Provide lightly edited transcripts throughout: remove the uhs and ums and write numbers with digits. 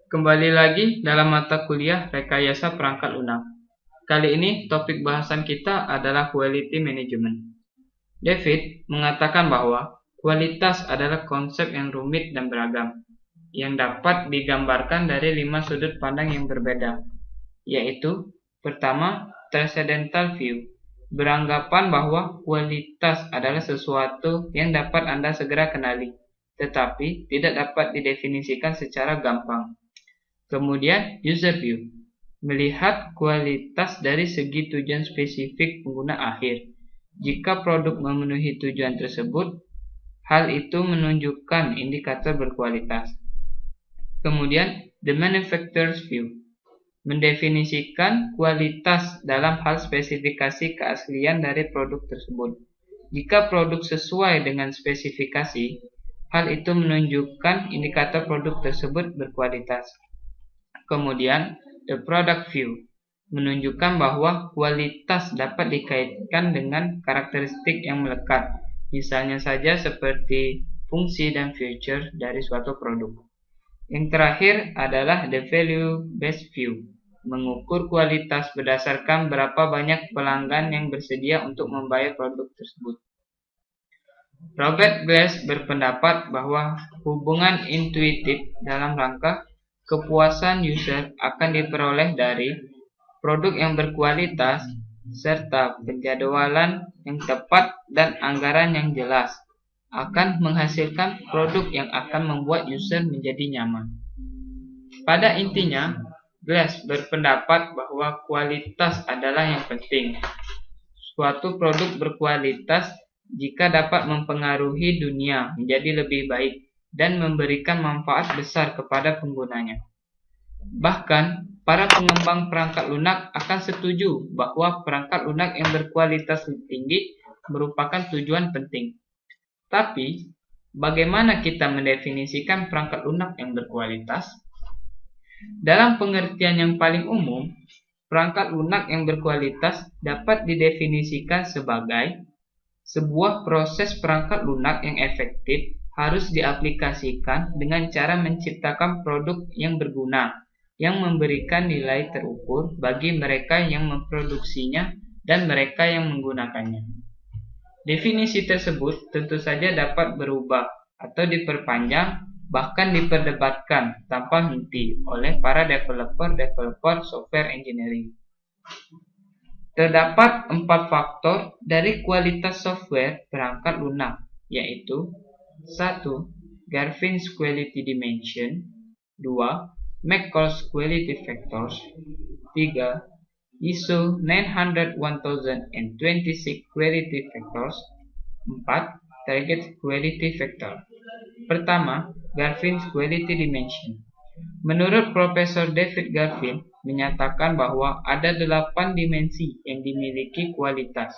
Kembali lagi dalam mata kuliah Rekayasa Perangkat Lunak. Kali ini topik bahasan kita adalah Quality Management. David mengatakan bahwa kualitas adalah konsep yang rumit dan beragam, yang dapat digambarkan dari 5 sudut pandang yang berbeda, yaitu pertama, transcendental view, beranggapan bahwa kualitas adalah sesuatu yang dapat Anda segera kenali, tetapi tidak dapat didefinisikan secara gampang. Kemudian, user view, melihat kualitas dari segi tujuan spesifik pengguna akhir. Jika produk memenuhi tujuan tersebut, hal itu menunjukkan indikator berkualitas. Kemudian, the manufacturer's view, mendefinisikan kualitas dalam hal spesifikasi keaslian dari produk tersebut. Jika produk sesuai dengan spesifikasi, hal itu menunjukkan indikator produk tersebut berkualitas. Kemudian, the product view, menunjukkan bahwa kualitas dapat dikaitkan dengan karakteristik yang melekat, misalnya saja seperti fungsi dan feature dari suatu produk. Yang terakhir adalah the value-based view, mengukur kualitas berdasarkan berapa banyak pelanggan yang bersedia untuk membayar produk tersebut. Robert Glass berpendapat bahwa hubungan intuitif dalam rangka kepuasan user akan diperoleh dari produk yang berkualitas serta penjadwalan yang tepat dan anggaran yang jelas akan menghasilkan produk yang akan membuat user menjadi nyaman. Pada intinya, Glass berpendapat bahwa kualitas adalah yang penting. Suatu produk berkualitas jika dapat mempengaruhi dunia menjadi lebih baik dan memberikan manfaat besar kepada penggunanya. Bahkan, para pengembang perangkat lunak akan setuju bahwa perangkat lunak yang berkualitas tinggi merupakan tujuan penting. Tapi, bagaimana kita mendefinisikan perangkat lunak yang berkualitas? Dalam pengertian yang paling umum, perangkat lunak yang berkualitas dapat didefinisikan sebagai sebuah proses perangkat lunak yang efektif harus diaplikasikan dengan cara menciptakan produk yang berguna, yang memberikan nilai terukur bagi mereka yang memproduksinya dan mereka yang menggunakannya. Definisi tersebut tentu saja dapat berubah atau diperpanjang, bahkan diperdebatkan tanpa henti oleh para developer software engineering. Terdapat 4 faktor dari kualitas software perangkat lunak, yaitu 1. Garfin's Quality Dimension, 2. McCall's Quality Factors, 3. ISO 9000-1026 Quality Factors, 4. Target Quality Factor. Pertama, Garfin's Quality Dimension. Menurut Profesor David Garfin, menyatakan bahwa ada 8 dimensi yang dimiliki kualitas,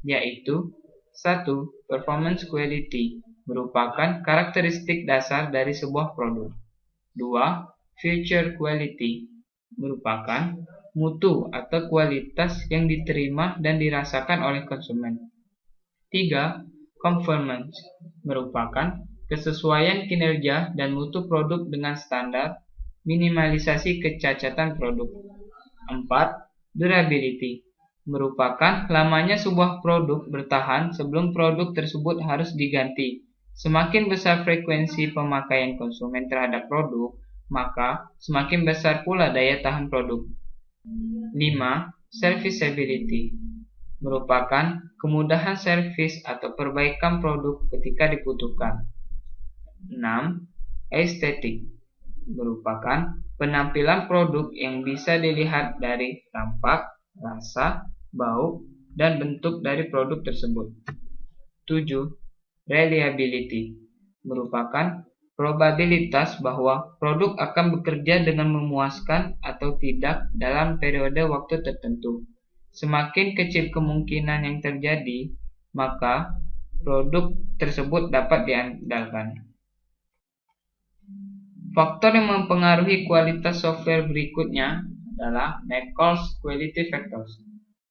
yaitu 1. Performance quality, merupakan karakteristik dasar dari sebuah produk. 2. Feature quality, merupakan mutu atau kualitas yang diterima dan dirasakan oleh konsumen. 3. Conformance, merupakan kesesuaian kinerja dan mutu produk dengan standar, minimalisasi kecacatan produk. 4. Durability, merupakan lamanya sebuah produk bertahan sebelum produk tersebut harus diganti. Semakin besar frekuensi pemakaian konsumen terhadap produk, maka semakin besar pula daya tahan produk. 5. Serviceability, merupakan kemudahan servis atau perbaikan produk ketika dibutuhkan. 6. Aesthetic, merupakan penampilan produk yang bisa dilihat dari tampak, rasa, bau, dan bentuk dari produk tersebut. 7. Reliability, merupakan probabilitas bahwa produk akan bekerja dengan memuaskan atau tidak dalam periode waktu tertentu. Semakin kecil kemungkinan yang terjadi, maka produk tersebut dapat diandalkan. Faktor yang mempengaruhi kualitas software berikutnya adalah McCall's Quality Factors.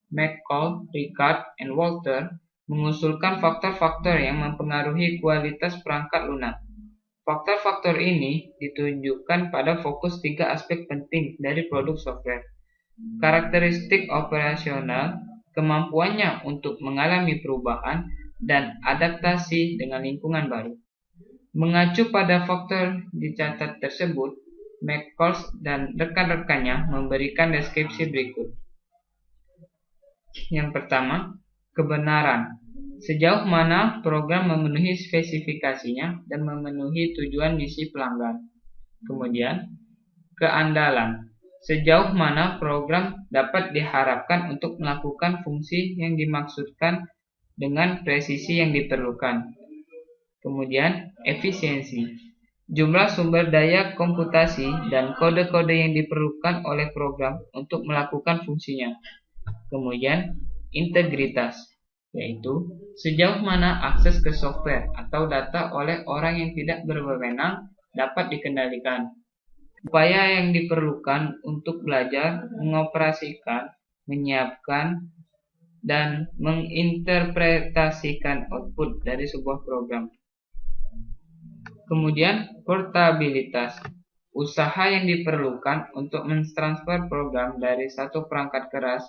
McCall, Ricard, and Walter mengusulkan faktor-faktor yang mempengaruhi kualitas perangkat lunak. Faktor-faktor ini ditunjukkan pada fokus tiga aspek penting dari produk software. Karakteristik operasional, kemampuannya untuk mengalami perubahan, dan adaptasi dengan lingkungan baru. Mengacu pada faktor dicatat tersebut, McColl dan rekan-rekannya memberikan deskripsi berikut. Yang pertama, kebenaran. Sejauh mana program memenuhi spesifikasinya dan memenuhi tujuan misi pelanggan. Kemudian, keandalan. Sejauh mana program dapat diharapkan untuk melakukan fungsi yang dimaksudkan dengan presisi yang diperlukan. Kemudian, efisiensi. Jumlah sumber daya komputasi dan kode-kode yang diperlukan oleh program untuk melakukan fungsinya. Kemudian, integritas, yaitu sejauh mana akses ke software atau data oleh orang yang tidak berwenang dapat dikendalikan. Upaya yang diperlukan untuk belajar, mengoperasikan, menyiapkan, dan menginterpretasikan output dari sebuah program. Kemudian, portabilitas. Usaha yang diperlukan untuk mentransfer program dari satu perangkat keras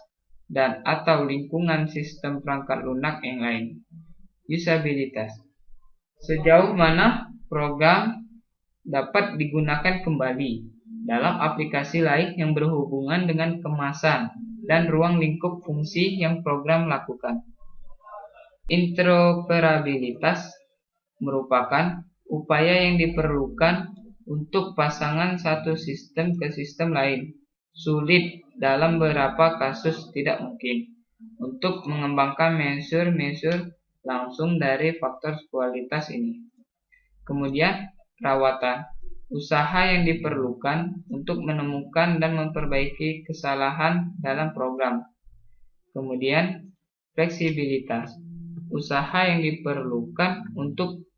dan atau lingkungan sistem perangkat lunak yang lain. Usabilitas. Sejauh mana program dapat digunakan kembali dalam aplikasi lain yang berhubungan dengan kemasan dan ruang lingkup fungsi yang program lakukan. Interoperabilitas merupakan upaya yang diperlukan untuk pasangan satu sistem ke sistem lain. Sulit dalam beberapa kasus tidak mungkin untuk mengembangkan measure langsung dari faktor kualitas ini. Kemudian, rawatan. Usaha yang diperlukan untuk menemukan dan memperbaiki kesalahan dalam program. Kemudian, fleksibilitas. Usaha yang diperlukan untuk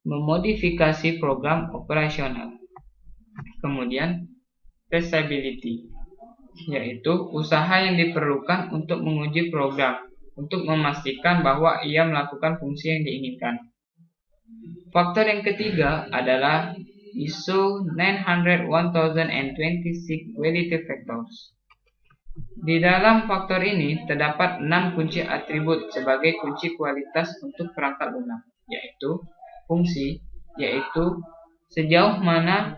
memodifikasi program operasional. Kemudian, testability, yaitu usaha yang diperlukan untuk menguji program untuk memastikan bahwa ia melakukan fungsi yang diinginkan. Faktor yang ketiga adalah ISO 9000-1026 quality factors. Di dalam faktor ini terdapat 6 kunci atribut sebagai kunci kualitas untuk perangkat lunak, yaitu fungsi, yaitu sejauh mana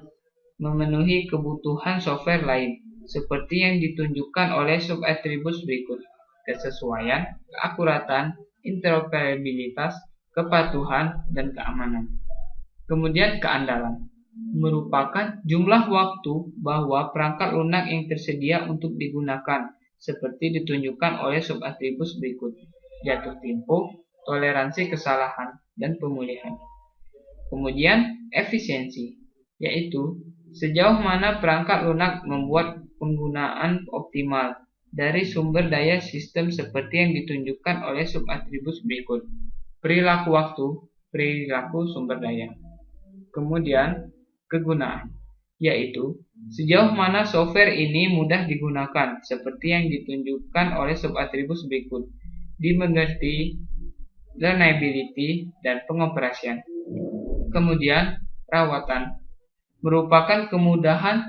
memenuhi kebutuhan software lain, seperti yang ditunjukkan oleh subatribut berikut: kesesuaian, keakuratan, interoperabilitas, kepatuhan, dan keamanan. Kemudian keandalan merupakan jumlah waktu bahwa perangkat lunak yang tersedia untuk digunakan, seperti ditunjukkan oleh subatribut berikut: jatuh tempo, toleransi kesalahan, dan pemulihan. Kemudian efisiensi, yaitu sejauh mana perangkat lunak membuat penggunaan optimal dari sumber daya sistem seperti yang ditunjukkan oleh subatribut berikut: perilaku waktu, perilaku sumber daya. Kemudian kegunaan, yaitu sejauh mana software ini mudah digunakan seperti yang ditunjukkan oleh subatribut berikut: dimengerti, learnability, dan pengoperasian. Kemudian rawatan merupakan kemudahan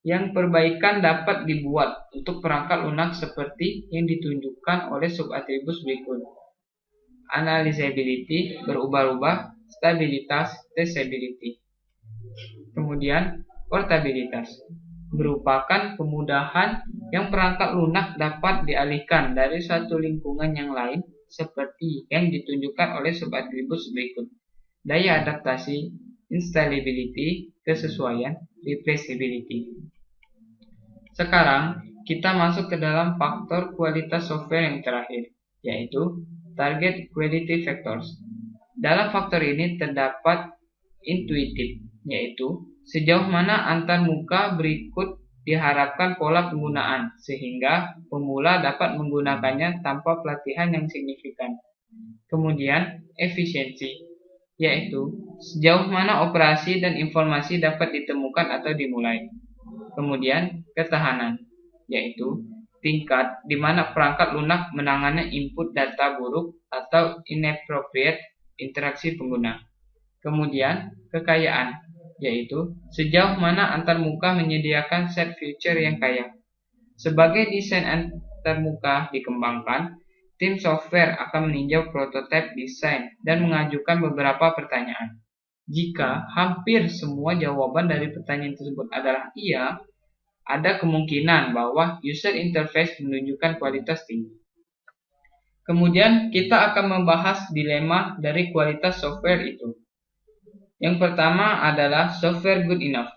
yang perbaikan dapat dibuat untuk perangkat lunak seperti yang ditunjukkan oleh subatribut berikut: analyzability, berubah-ubah, stabilitas, testability. Kemudian portabilitas merupakan kemudahan yang perangkat lunak dapat dialihkan dari satu lingkungan yang lain seperti yang ditunjukkan oleh subatribut berikut: daya adaptasi, installability, kesesuaian, replaceability. Sekarang kita masuk ke dalam faktor kualitas software yang terakhir, yaitu target quality factors. Dalam faktor ini terdapat intuitif, yaitu sejauh mana antar muka berikut diharapkan pola penggunaan sehingga pemula dapat menggunakannya tanpa pelatihan yang signifikan. Kemudian efisiensi, yaitu sejauh mana operasi dan informasi dapat ditemukan atau dimulai. Kemudian ketahanan, yaitu tingkat di mana perangkat lunak menangani input data buruk atau inappropriate interaksi pengguna. Kemudian, kekayaan, yaitu sejauh mana antarmuka menyediakan set feature yang kaya. Sebagai desain antarmuka dikembangkan, tim software akan meninjau prototipe desain dan mengajukan beberapa pertanyaan. Jika hampir semua jawaban dari pertanyaan tersebut adalah iya, ada kemungkinan bahwa user interface menunjukkan kualitas tinggi. Kemudian kita akan membahas dilema dari kualitas software itu. Yang pertama adalah software good enough.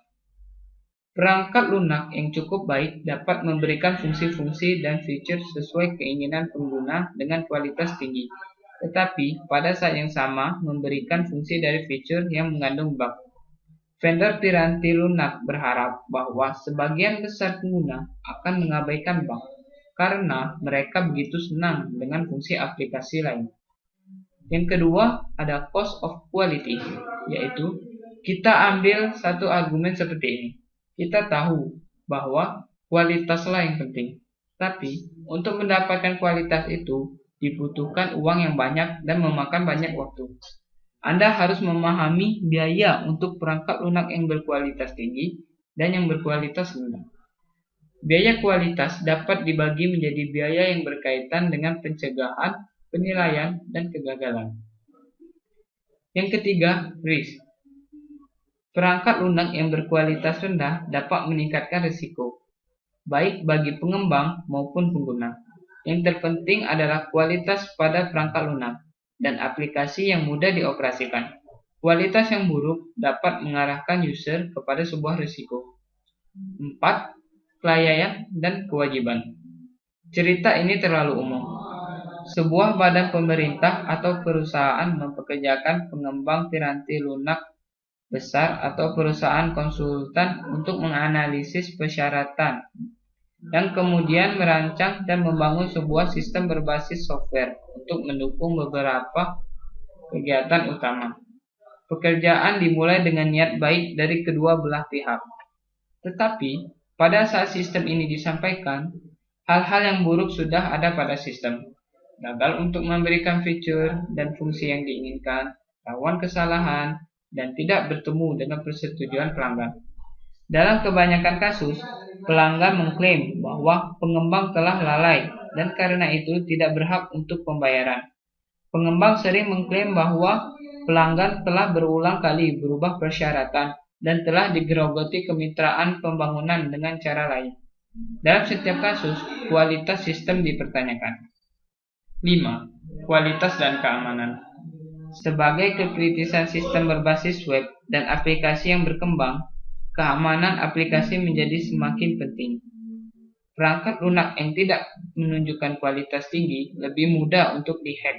Perangkat lunak yang cukup baik dapat memberikan fungsi-fungsi dan fitur sesuai keinginan pengguna dengan kualitas tinggi, tetapi pada saat yang sama memberikan fungsi dari fitur yang mengandung bug. Vendor piranti lunak berharap bahwa sebagian besar pengguna akan mengabaikan bug karena mereka begitu senang dengan fungsi aplikasi lain. Yang kedua ada cost of quality, yaitu kita ambil satu argumen seperti ini. Kita tahu bahwa kualitaslah yang penting, tapi untuk mendapatkan kualitas itu dibutuhkan uang yang banyak dan memakan banyak waktu. Anda harus memahami biaya untuk perangkat lunak yang berkualitas tinggi dan yang berkualitas rendah. Biaya kualitas dapat dibagi menjadi biaya yang berkaitan dengan pencegahan, penilaian, dan kegagalan. Yang ketiga, risk. Perangkat lunak yang berkualitas rendah dapat meningkatkan risiko, baik bagi pengembang maupun pengguna. Yang terpenting adalah kualitas pada perangkat lunak dan aplikasi yang mudah dioperasikan. Kualitas yang buruk dapat mengarahkan user kepada sebuah risiko. 4. Kelalaian dan kewajiban. Cerita ini terlalu umum. Sebuah badan pemerintah atau perusahaan mempekerjakan pengembang piranti lunak besar atau perusahaan konsultan untuk menganalisis persyaratan dan kemudian merancang dan membangun sebuah sistem berbasis software untuk mendukung beberapa kegiatan utama. Pekerjaan dimulai dengan niat baik dari kedua belah pihak. Tetapi pada saat sistem ini disampaikan, hal-hal yang buruk sudah ada pada sistem. Gagal untuk memberikan fitur dan fungsi yang diinginkan, rawan kesalahan, dan tidak bertemu dengan persetujuan pelanggan. Dalam kebanyakan kasus, pelanggan mengklaim bahwa pengembang telah lalai dan karena itu tidak berhak untuk pembayaran. Pengembang sering mengklaim bahwa pelanggan telah berulang kali berubah persyaratan dan telah digerogoti kemitraan pembangunan dengan cara lain. Dalam setiap kasus, kualitas sistem dipertanyakan. 5. Kualitas dan keamanan. Sebagai kekritisan sistem berbasis web dan aplikasi yang berkembang, keamanan aplikasi menjadi semakin penting. Perangkat lunak yang tidak menunjukkan kualitas tinggi lebih mudah untuk dihack,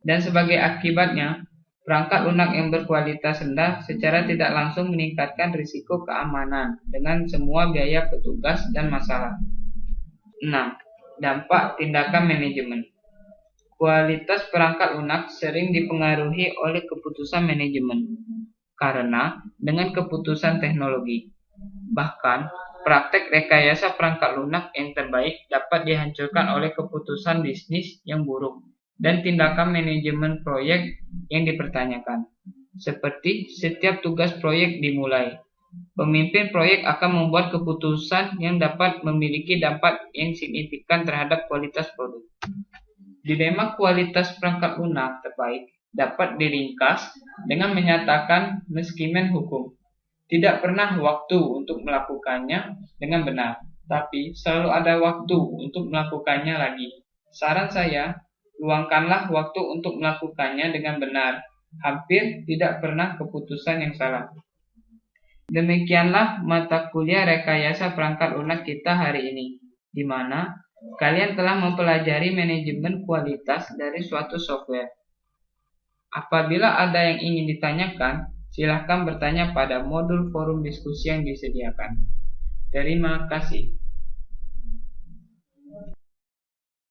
dan sebagai akibatnya, perangkat lunak yang berkualitas rendah secara tidak langsung meningkatkan risiko keamanan dengan semua biaya petugas dan masalah. 6. Dampak tindakan manajemen. Kualitas perangkat lunak sering dipengaruhi oleh keputusan manajemen karena dengan keputusan teknologi. Bahkan, praktek rekayasa perangkat lunak yang terbaik dapat dihancurkan oleh keputusan bisnis yang buruk dan tindakan manajemen proyek yang dipertanyakan. Seperti setiap tugas proyek dimulai, pemimpin proyek akan membuat keputusan yang dapat memiliki dampak yang signifikan terhadap kualitas produk. Dilema kualitas perangkat lunak terbaik dapat diringkas dengan menyatakan meskipun hukum tidak pernah waktu untuk melakukannya dengan benar, tapi selalu ada waktu untuk melakukannya lagi. Saran saya, luangkanlah waktu untuk melakukannya dengan benar. Hampir tidak pernah keputusan yang salah. Demikianlah mata kuliah rekayasa perangkat lunak kita hari ini, di mana kalian telah mempelajari manajemen kualitas dari suatu software. Apabila ada yang ingin ditanyakan, silakan bertanya pada modul forum diskusi yang disediakan. Terima kasih.